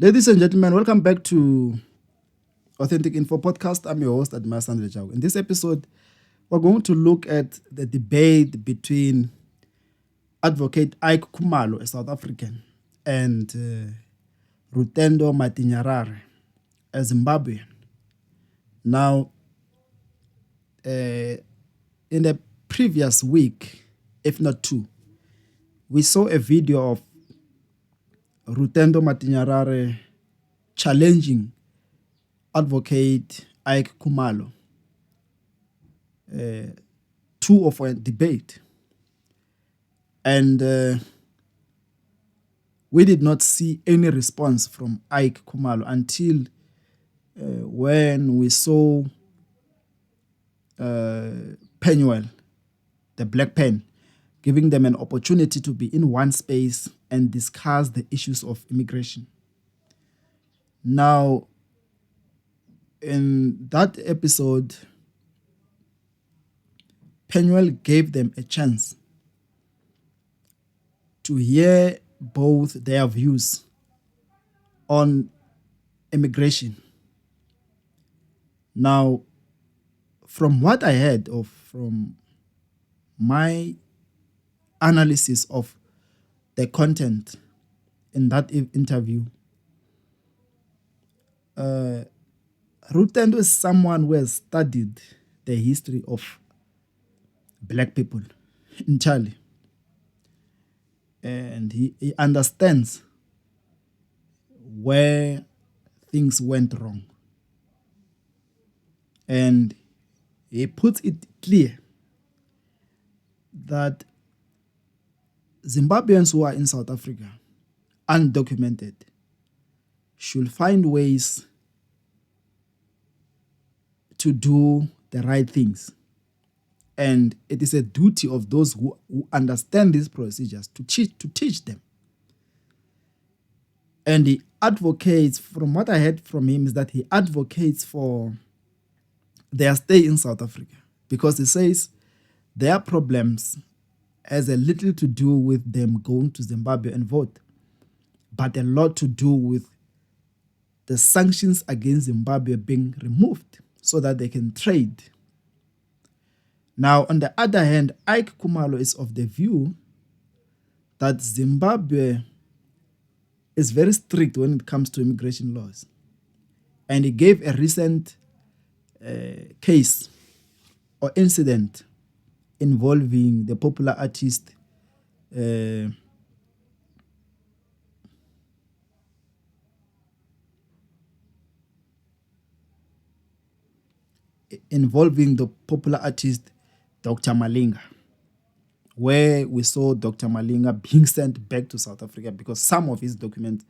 Ladies and gentlemen, welcome back to Authentic Info Podcast. I'm your host, Admir Sandrejau. In this episode, we're going to look at the debate between Advocate Khumalo, a South African, and Rutendo Matinyarare, a Zimbabwean. Now, in the previous week, if not two, we saw a video of Rutendo Matinyarare challenging Advocate Khumalo to of a debate. And we did not see any response from Khumalo until when we saw Penuel, the Black Pen, giving them an opportunity to be in one space and discuss the issues of immigration. Now, in that episode, Penuel gave them a chance to hear both their views on immigration. Now, from what I heard or from my analysis of the content in that interview, Rutendo is someone who has studied the history of Black people in Chile. And he understands where things went wrong. And he puts it clear that Zimbabweans who are in South Africa, undocumented, should find ways to do the right things. And it is a duty of those who understand these procedures to teach them. And he advocates, from what I heard from him, is that he advocates for their stay in South Africa, because he says their problems has a little to do with them going to Zimbabwe and vote, but a lot to do with the sanctions against Zimbabwe being removed so that they can trade. Now, on the other hand, Khumalo is of the view that Zimbabwe is very strict when it comes to immigration laws. And he gave a recent case or incident involving the popular artist Dr. Malinga, where we saw Dr. Malinga being sent back to South Africa because some of his documents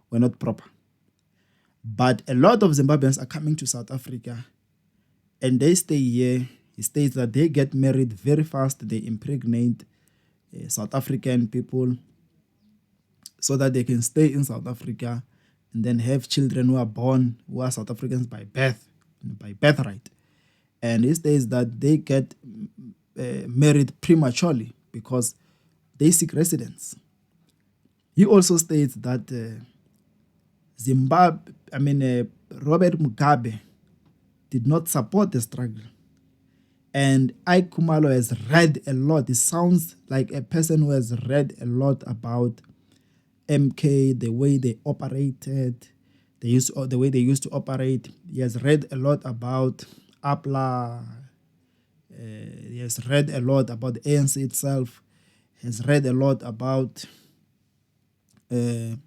were not proper. But a lot of Zimbabweans are coming to South Africa and they stay here. He states that they get married very fast. They impregnate South African people so that they can stay in South Africa and then have children who are born, who are South Africans by birthright. And he states that they get married prematurely because they seek residence. He also states that Robert Mugabe did not support the struggle. And Khumalo has read a lot. He sounds like a person who has read a lot about MK, the way they operated, the way they used to operate. He has read a lot about APLA. He has read a lot about the ANC itself. He has read a lot about the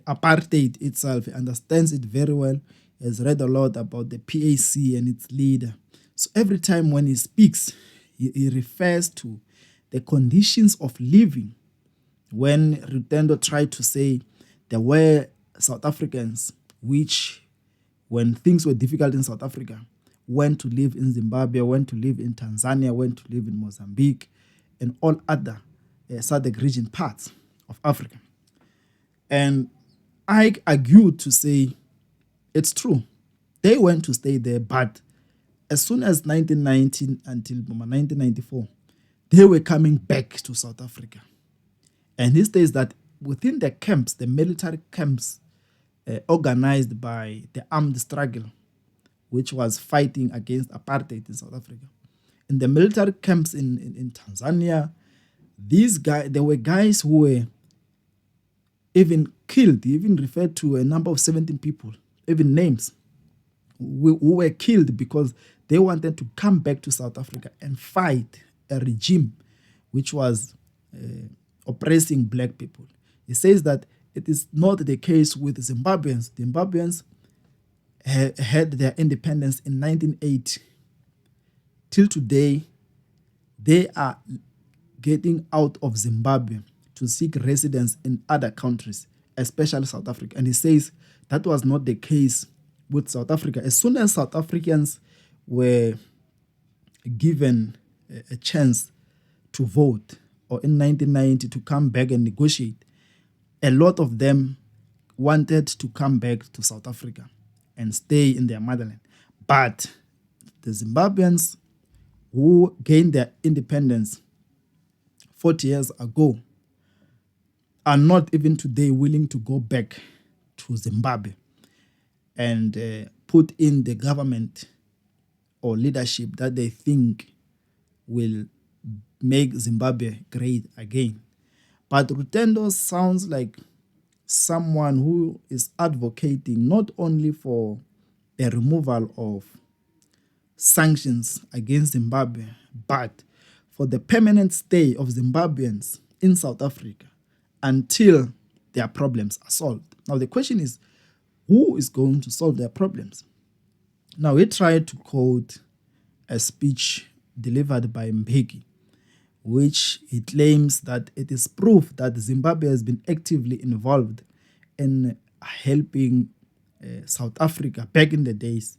apartheid itself. He understands it very well. He has read a lot about the PAC and its leader. So every time when he speaks, he refers to the conditions of living. When Rutendo tried to say there were South Africans which, when things were difficult in South Africa, went to live in Zimbabwe, went to live in Tanzania, went to live in Mozambique, and all other SADC region parts of Africa. And I argued to say it's true. They went to stay there, but as soon as 1919 until 1994, they were coming back to South Africa. And he states that within the camps, the military camps organized by the armed struggle, which was fighting against apartheid in South Africa. In the military camps in Tanzania, these guys, there were guys who were even killed, even referred to a number of 17 people, even names, who were killed because they wanted to come back to South Africa and fight a regime which was oppressing black people. He says that it is not the case with Zimbabweans. The Zimbabweans had their independence in 1980. Till today, they are getting out of Zimbabwe to seek residence in other countries, especially South Africa. And he says that was not the case with South Africa. As soon as South Africans were given a chance to vote, or in 1990 to come back and negotiate, a lot of them wanted to come back to South Africa and stay in their motherland. But the Zimbabweans who gained their independence 40 years ago are not even today willing to go back to Zimbabwe and put in the government or leadership that they think will make Zimbabwe great again. But Rutendo sounds like someone who is advocating not only for the removal of sanctions against Zimbabwe, but for the permanent stay of Zimbabweans in South Africa until their problems are solved. Now the question is, who is going to solve their problems? Now he tried to quote a speech delivered by Mbeki, which he claims that it is proof that Zimbabwe has been actively involved in helping South Africa back in the days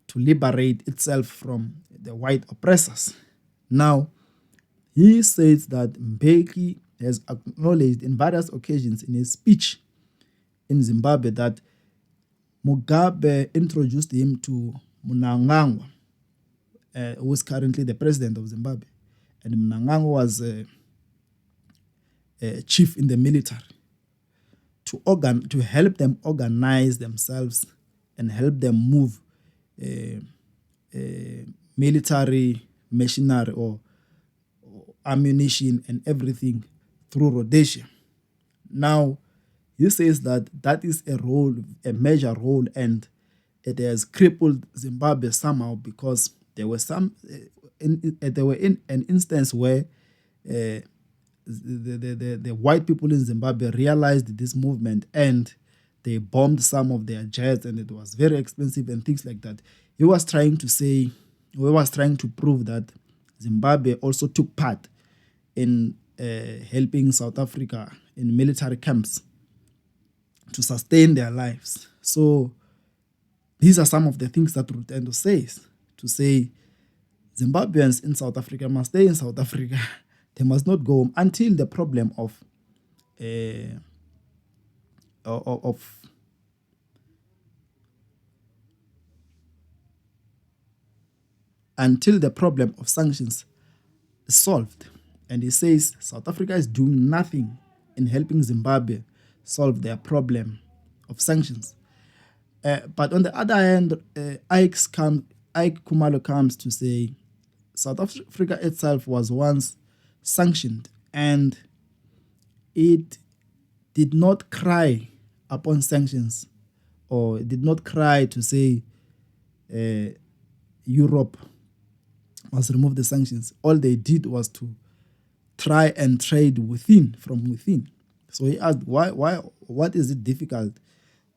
to liberate itself from the white oppressors. Now, he says that Mbeki has acknowledged in various occasions in his speech in Zimbabwe that Mugabe introduced him to Mnangagwa, who is currently the president of Zimbabwe. And Mnangagwa was a chief in the military to help them organize themselves and help them move military machinery or ammunition and everything through Rhodesia. Now, he says that that is a major role, and it has crippled Zimbabwe somehow because there were in an instance where the white people in Zimbabwe realized this movement and they bombed some of their jets, and it was very expensive and things like that. He was trying to prove that Zimbabwe also took part in helping South Africa in military camps to sustain their lives. So these are some of the things that Rutendo says, to say Zimbabweans in South Africa must stay in South Africa. They must not go home until the problem of sanctions is solved. And he says South Africa is doing nothing in helping Zimbabwe solve their problem of sanctions. But on the other hand, Ike Khumalo comes to say South Africa itself was once sanctioned, and it did not cry upon sanctions, or it did not cry to say Europe must remove the sanctions. All they did was to try and trade from within. So he asked, what is it difficult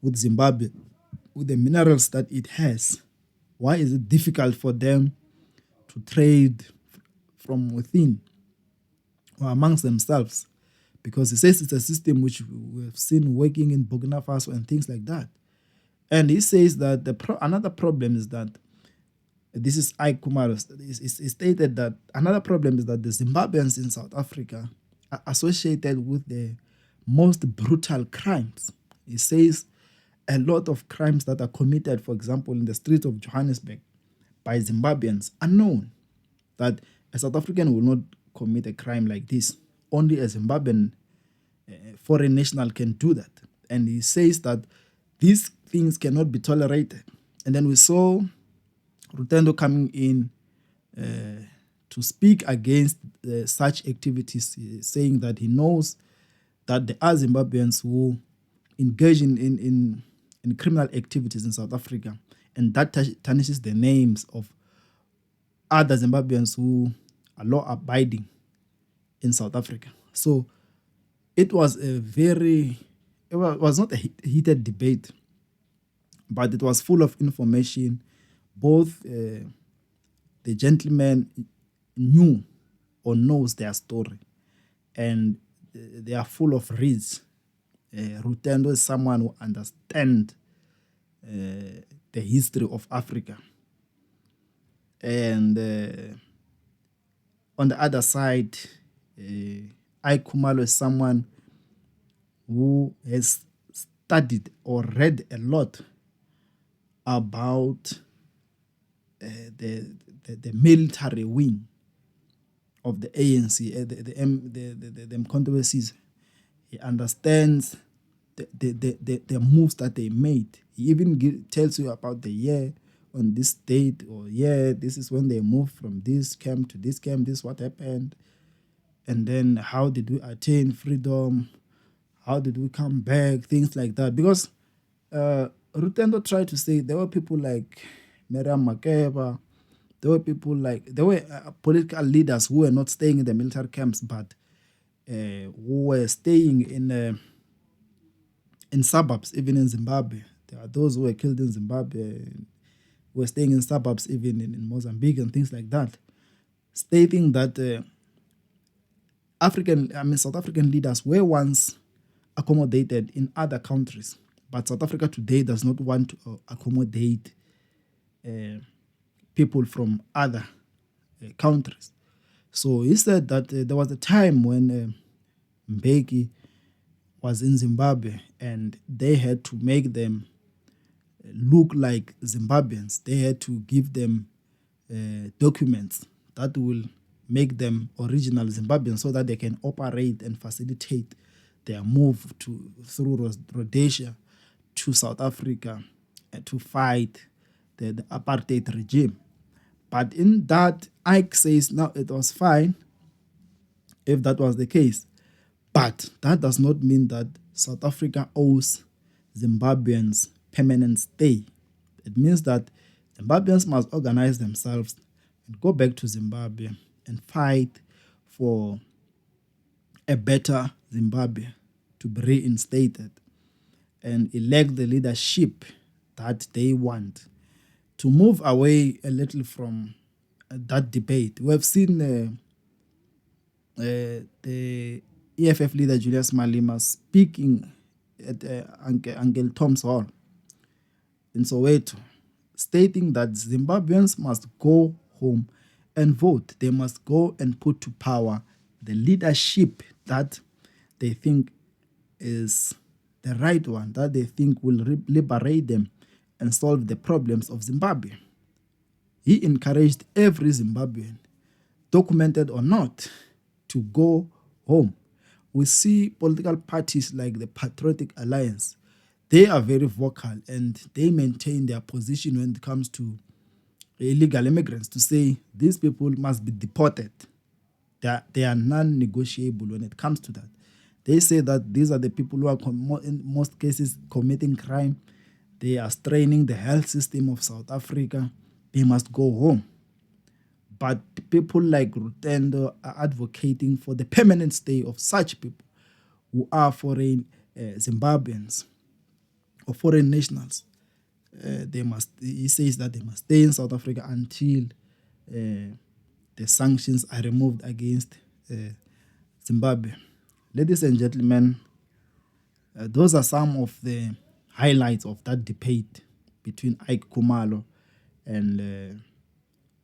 with Zimbabwe, with the minerals that it has? Why is it difficult for them to trade from within or amongst themselves? Because he says it's a system which we've seen working in Burkina Faso and things like that. And he says that another problem is that, this is Ike Khumalo, he stated that another problem is that the Zimbabweans in South Africa are associated with the most brutal crimes. He says a lot of crimes that are committed, for example, in the streets of Johannesburg by Zimbabweans are known. That a South African will not commit a crime like this. Only a Zimbabwean foreign national can do that. And he says that these things cannot be tolerated. And then we saw Rutendo coming in to speak against such activities, saying that he knows that there are Zimbabweans who engage in criminal activities in South Africa, and that tarnishes the names of other Zimbabweans who are law-abiding in South Africa. So it was it was not a heated debate, but it was full of information. Both the gentleman knew or knows their story, and they are full of reads. Rutendo is someone who understands the history of Africa. And on the other side, Khumalo is someone who has studied or read a lot about the military wing of the ANC, the controversies. He understands the moves that they made. He even tells you about the year on this date, or this is when they moved from this camp to this camp, this is what happened. And then how did we attain freedom? How did we come back? Things like that. Because Rutendo tried to say there were people like Miriam Makeba, there were political leaders who were not staying in the military camps, but who were staying in suburbs, even in Zimbabwe. There are those who were killed in Zimbabwe, who were staying in suburbs, even in Mozambique and things like that, stating that South African leaders were once accommodated in other countries, but South Africa today does not want to accommodate people from other countries. So he said that there was a time when Mbeki was in Zimbabwe, and they had to make them look like Zimbabweans. They had to give them documents that will make them original Zimbabweans, so that they can operate and facilitate their move through Rhodesia to South Africa to fight the apartheid regime. But in that, Ike says now it was fine if that was the case. But that does not mean that South Africa owes Zimbabweans permanent stay. It means that Zimbabweans must organize themselves and go back to Zimbabwe and fight for a better Zimbabwe to be reinstated and elect the leadership that they want, to move away a little from that debate. We have seen the EFF leader Julius Malema speaking at Uncle Tom's Hall in Soweto, stating that Zimbabweans must go home and vote. They must go and put to power the leadership that they think is the right one, that they think will liberate them and solve the problems of Zimbabwe. He encouraged every Zimbabwean, documented or not, to go home. We see political parties like the Patriotic Alliance. They are very vocal, and they maintain their position when it comes to illegal immigrants, to say these people must be deported. They are non-negotiable when it comes to that. They say that these are the people who are in most cases committing crime. They are straining the health system of South Africa. They must go home. But people like Rutendo are advocating for the permanent stay of such people who are foreign Zimbabweans or foreign nationals. He says that they must stay in South Africa until the sanctions are removed against Zimbabwe. Ladies and gentlemen, those are some of the highlights of that debate between Khumalo and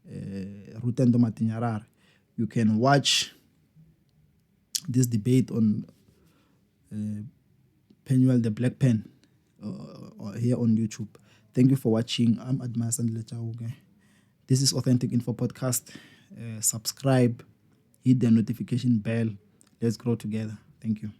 Rutendo Matinyarare. You can watch this debate on Penuel the Black Pen or here on YouTube. Thank you for watching. I'm Admire Sandile Chauke. This is Authentic Info Podcast. Subscribe, hit the notification bell. Let's grow together. Thank you.